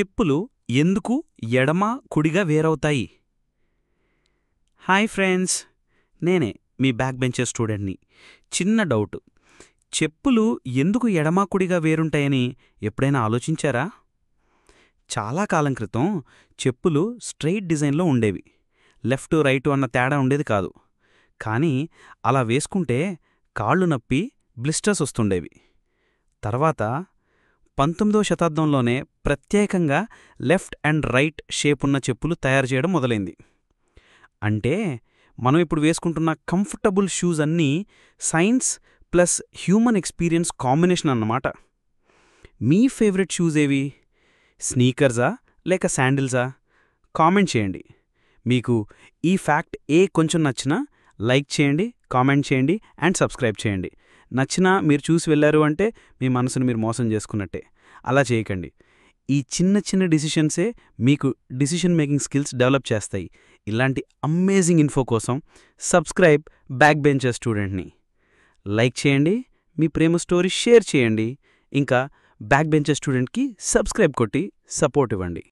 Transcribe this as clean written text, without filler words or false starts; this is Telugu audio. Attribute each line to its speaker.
Speaker 1: చెప్పులు ఎందుకు ఎడమ కుడిగా వేరవుతాయి? హాయ్ ఫ్రెండ్స్, నేనే మీ బ్యాక్ బెంచర్ స్టూడెంట్ని. చిన్న డౌట్, చెప్పులు ఎందుకు ఎడమ కుడిగా వేరుంటాయని ఎప్పుడైనా ఆలోచించారా? చాలా కాలం క్రితం చెప్పులు స్ట్రెయిట్ డిజైన్లో ఉండేవి. లెఫ్ట్ రైటు అన్న తేడా ఉండేది కాదు. కానీ అలా వేసుకుంటే కాళ్ళు నప్పి బ్లిస్టర్స్ వస్తుండేవి. తర్వాత 19వ శతాబ్దంలోనే ప్రత్యేకంగా లెఫ్ట్ అండ్ రైట్ షేపున్న చెప్పులు తయారు చేయడం మొదలైంది. అంటే మనం ఇప్పుడు వేసుకుంటున్న కంఫర్టబుల్ షూస్ అన్నీ science plus human experience combination అన్నమాట. మీ ఫేవరెట్ షూస్ ఏవి? స్నీకర్సా లేక శాండిల్సా? కామెంట్ చేయండి. మీకు ఈ ఫ్యాక్ట్ కొంచెం నచ్చినా లైక్ చేయండి, కామెంట్ చేయండి అండ్ సబ్స్క్రైబ్ చేయండి. నచ్చినా మీరు చూసి వెళ్ళారు అంటే మీ మనసును మీరు మోసం చేసుకున్నట్టే. అలా చేయకండి. ఈ చిన్న చిన్న డిసిషన్సే మీకు డిసిషన్ మేకింగ్ స్కిల్స్ డెవలప్ చేస్తాయి. ఇలాంటి అమేజింగ్ ఇన్ఫో కోసం సబ్స్క్రైబ్ బ్యాక్ బెంచర్ స్టూడెంట్ని. లైక్ చేయండి, మీ ప్రేమ స్టోరీ షేర్ చేయండి, ఇంకా బ్యాక్ బెంచర్ స్టూడెంట్కి సబ్స్క్రైబ్ కొట్టి సపోర్ట్ ఇవ్వండి.